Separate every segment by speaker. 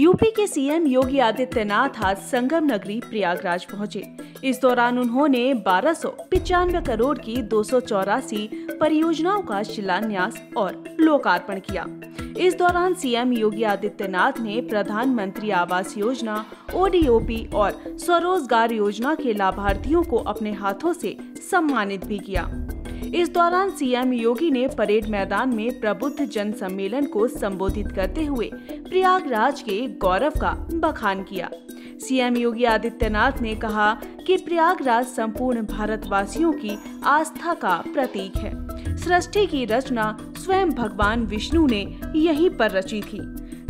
Speaker 1: UP के CM Yogi Adityanath आज संगम नगरी प्रयागराज पहुंचे। इस दौरान उन्होंने 1295 करोड़ की 284 परियोजनाओं का शिलान्यास और लोकार्पण किया। इस दौरान सीएम योगी आदित्यनाथ ने प्रधानमंत्री आवास योजना, ओडीओपी और स्वरोजगार योजना के लाभार्थियों को अपने हाथों से सम्मानित भी किया। इस दौरान सीएम योगी ने परेड मैदान में प्रबुद्ध जन सम्मेलन को संबोधित करते हुए प्रयागराज के गौरव का बखान किया। सीएम योगी आदित्यनाथ ने कहा कि प्रयागराज संपूर्ण भारतवासियों की आस्था का प्रतीक है। सृष्टि की रचना स्वयं भगवान विष्णु ने यहीं पर रची थी।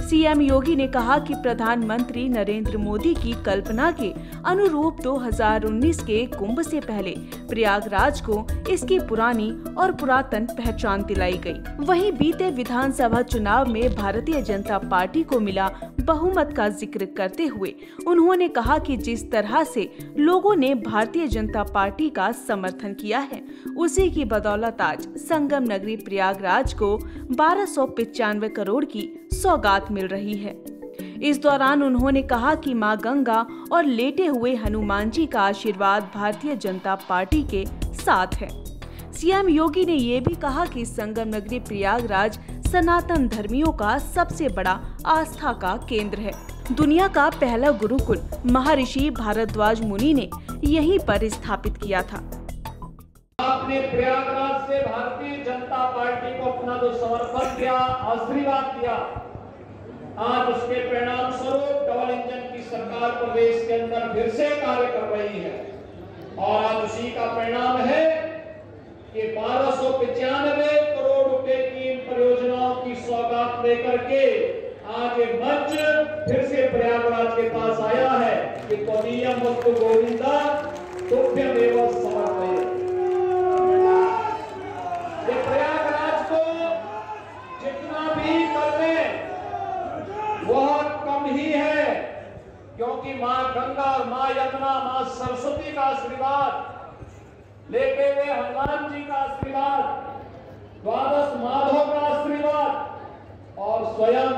Speaker 1: सीएम योगी ने कहा कि प्रधानमंत्री नरेंद्र मोदी की कल्पना के अनुरूप 2019 के कुंभ से पहले प्रयागराज को इसकी पुरानी और पुरातन पहचान दिलाई गई। वहीं बीते विधानसभा चुनाव में भारतीय जनता पार्टी को मिला बहुमत का जिक्र करते हुए उन्होंने कहा कि जिस तरह से लोगों ने भारतीय जनता पार्टी का समर्थन किया है, उसी की बदौलत आज संगम नगरी प्रयागराज को 1295 करोड़ की सौगात मिल रही है। इस दौरान उन्होंने कहा कि मां गंगा और लेटे हुए हनुमान जी का आशीर्वाद भारतीय जनता पार्टी के साथ है। सीएम योगी ने ये भी कहा कि संगम नगरी प्रयागराज सनातन धर्मियों का सबसे बड़ा आस्था का केंद्र है। दुनिया का पहला गुरुकुल महर्षि भारद्वाज मुनि ने यहीं पर स्थापित किया था।
Speaker 2: आपने प्रयागराज से भारतीय जनता पार्टी को अपना जो समर्थन किया, आशीर्वाद दिया, आज उसके परिणाम स्वरूप डबल इंजन की सरकार प्रदेश के अंदर फिर से कार्य कर रही है और आज उसी का परिणाम है कि 1295 करोड़ रुपए की इन परियोजनाओं की सौगात लेकर के आज ये मंच फिर से प्रयागराज के पास आया है कि त्वदीयं वस्तु गोविंदा तुभ्यमेव समर्पये। ये प्रयागराज को जितना भी कर ले वह कम ही है, क्योंकि मां गंगा और मां यमुना, मां सरस्वती का आशीर्वाद, लेटे हुए हनुमान जी का आशीर्वाद, द्वादश माधव का आशीर्वाद और स्वयं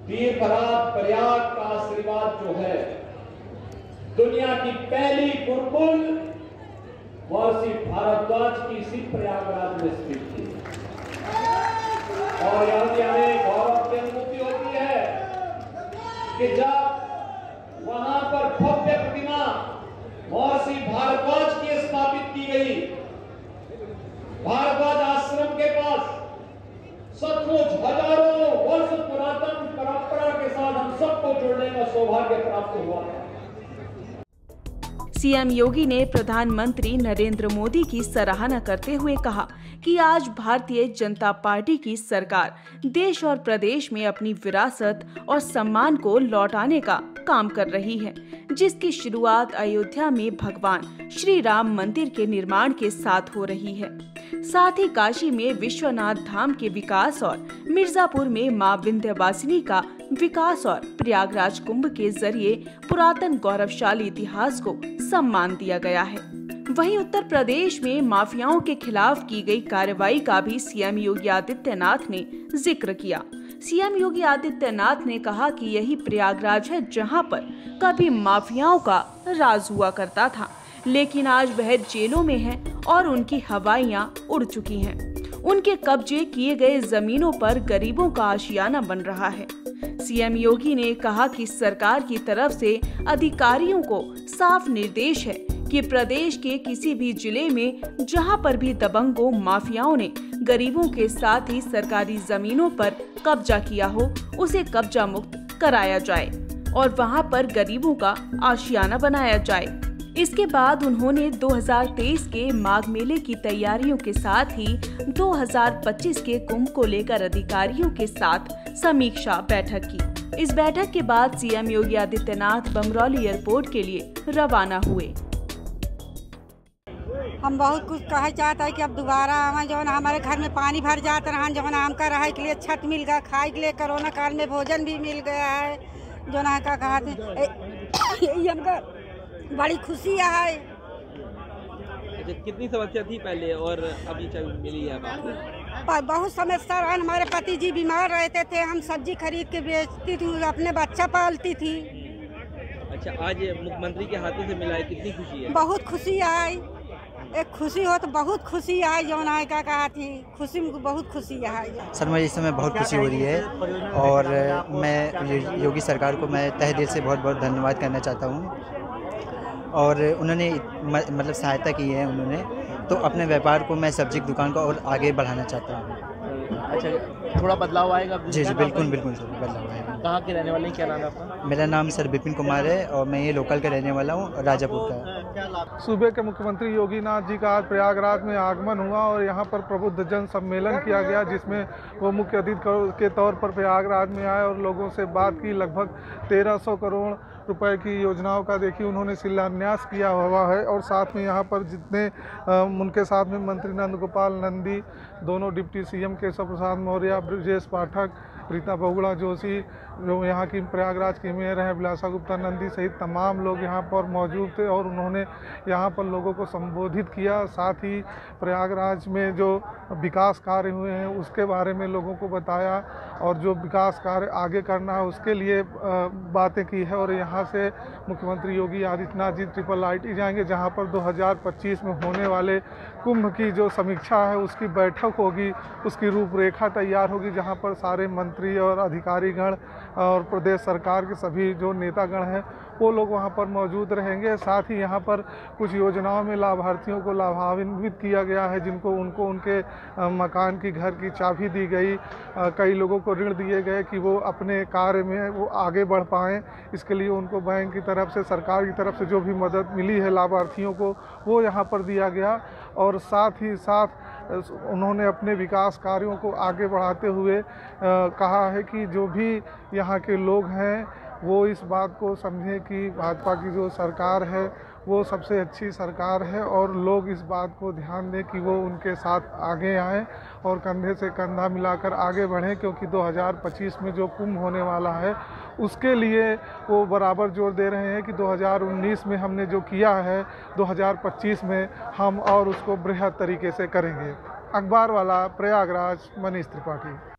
Speaker 2: तीर्थराज प्रयाग का आशीर्वाद जो है, दुनिया की पहली गुरुकुल महर्षि भारद्वाज की इसी प्रयागराज में स्थित थी और यहां हमें गौरव की अनुभूति होती है कि जब वहां पर भव्य प्रतिमा महर्षि भारद्वाज की स्थापित की गई, भारद्वाज आश्रम के पास सचमुच हजारों वर्ष पुरातन परंपरा के साथ हम सबको जुड़ने का सौभाग्य प्राप्त हुआ है।
Speaker 1: सीएम योगी ने प्रधानमंत्री नरेंद्र मोदी की सराहना करते हुए कहा कि आज भारतीय जनता पार्टी की सरकार देश और प्रदेश में अपनी विरासत और सम्मान को लौटाने का काम कर रही है, जिसकी शुरुआत अयोध्या में भगवान श्री राम मंदिर के निर्माण के साथ हो रही है। साथ ही काशी में विश्वनाथ धाम के विकास और मिर्जापुर में मां विंध्यवासिनी का विकास और प्रयागराज कुंभ के जरिए पुरातन गौरवशाली इतिहास को सम्मान दिया गया है। वहीं उत्तर प्रदेश में माफियाओं के खिलाफ की गई कार्रवाई का भी सीएम योगी आदित्यनाथ ने जिक्र किया। सीएम योगी आदित्यनाथ ने कहा कि यही प्रयागराज है जहां पर कभी माफियाओं का राज हुआ करता था, लेकिन आज वह जेलों में है और उनकी हवाइयां उड़ चुकी हैं। उनके कब्जे किए गए जमीनों पर गरीबों का आशियाना बन रहा है। सीएम योगी ने कहा कि सरकार की तरफ से अधिकारियों को साफ निर्देश है कि प्रदेश के किसी भी जिले में जहां पर भी दबंगों माफियाओं ने गरीबों के साथ ही सरकारी जमीनों पर कब्जा किया हो, उसे कब्जा मुक्त कराया जाए और वहां पर गरीबों का आशियाना बनाया जाए। इसके बाद उन्होंने 2023 के माघ मेले की तैयारियों के साथ ही 2025 के कुंभ को लेकर अधिकारियों के साथ समीक्षा बैठक की। इस बैठक के बाद सीएम योगी आदित्यनाथ बमरौली एयरपोर्ट के लिए रवाना हुए।
Speaker 3: हम बहुत कुछ कहे चाहते हैं कि अब दोबारा आवा, जो हमारे घर में पानी भर जाता रहा, जो हमका रहा के लिए छत मिल गया, खाए के लिए कोरोना काल में भोजन भी मिल गया है, जो ना का कहते यही हमका बड़ी खुशी है।
Speaker 4: कितनी समस्या थी पहले और अभी मिली है आपको?
Speaker 3: बहुत समस्या रहा। हमारे पति जी बीमार रहते थे, हम सब्जी खरीद के बेचती थी, अपने बच्चा पालती थी।
Speaker 4: अच्छा, आज मुख्यमंत्री के हाथों से मिला है, कितनी खुशी है?
Speaker 3: बहुत खुशी आई, एक खुशी हो तो बहुत खुशी आई। जो ना क्या कहा थी, खुशी में बहुत खुशी आई।
Speaker 5: सर मुझे इस समय बहुत खुशी हो रही है और मैं योगी सरकार को मैं तहे दिल से बहुत बहुत धन्यवाद करना चाहता हूँ। और उन्होंने मतलब सहायता की है उन्होंने, तो अपने व्यापार को मैं सब्जी की दुकान को और आगे बढ़ाना चाहता हूँ।
Speaker 4: अच्छा, थोड़ा बदलाव आएगा?
Speaker 5: जी जी बिल्कुल बिल्कुल सर, बदलाव आएगा।
Speaker 4: कहाँ के रहने वाले हैं, क्या नाम है आपका?
Speaker 5: मेरा नाम सर विपिन कुमार है और मैं ये लोकल का रहने वाला हूँ, राजापुर का।
Speaker 6: सूबे के मुख्यमंत्री योगी नाथ जी का आज प्रयागराज में आगमन हुआ और यहाँ पर प्रबुद्ध जन सम्मेलन किया गया, जिसमें वो मुख्य अतिथि के तौर पर प्रयागराज में आए और लोगों से बात की। लगभग 1300 करोड़ रुपए की योजनाओं का देखिए उन्होंने शिलान्यास किया हुआ है। और साथ में यहाँ पर जितने उनके साथ में मंत्री नंद गोपाल नंदी, दोनों डिप्टी सीएम केशव प्रसाद मौर्य, ब्रजेश पाठक, रीता बहुगुणा जोशी, जो यहाँ की प्रयागराज की मेयर हैं विलासा गुप्ता नंदी सहित तमाम लोग यहाँ पर मौजूद थे और उन्होंने यहाँ पर लोगों को संबोधित किया। साथ ही प्रयागराज में जो विकास कार्य हुए हैं उसके बारे में लोगों को बताया और जो विकास कार्य आगे करना है उसके लिए बातें की है। और यहाँ से मुख्यमंत्री योगी आदित्यनाथ जी IIIT जाएंगे, जहाँ पर 2025 में होने वाले कुंभ की जो समीक्षा है उसकी बैठक होगी, उसकी रूपरेखा तैयार होगी, जहाँ पर सारे मंत्री और अधिकारीगण और प्रदेश सरकार के सभी जो नेतागण हैं वो लोग वहाँ पर मौजूद रहेंगे। साथ ही यहाँ पर कुछ योजनाओं में लाभार्थियों को लाभान्वित किया गया है, जिनको उनके मकान की घर की चाबी दी गई। कई लोगों को ऋण दिए गए कि वो अपने कार्य में वो आगे बढ़ पाएँ। इसके लिए उनको बैंक की तरफ से, सरकार की तरफ से जो भी मदद मिली है लाभार्थियों को, वो यहाँ पर दिया गया। और साथ ही साथ उन्होंने अपने विकास कार्यों को आगे बढ़ाते हुए कहा है कि जो भी यहाँ के लोग हैं वो इस बात को समझें कि भाजपा की जो सरकार है वो सबसे अच्छी सरकार है और लोग इस बात को ध्यान दें कि वो उनके साथ आगे आएँ और कंधे से कंधा मिलाकर आगे बढ़ें, क्योंकि 2025 में जो कुंभ होने वाला है उसके लिए वो बराबर जोर दे रहे हैं कि 2019 में हमने जो किया है 2025 में हम और उसको बृहद तरीके से करेंगे। अखबार वाला, प्रयागराज, मनीष त्रिपाठी।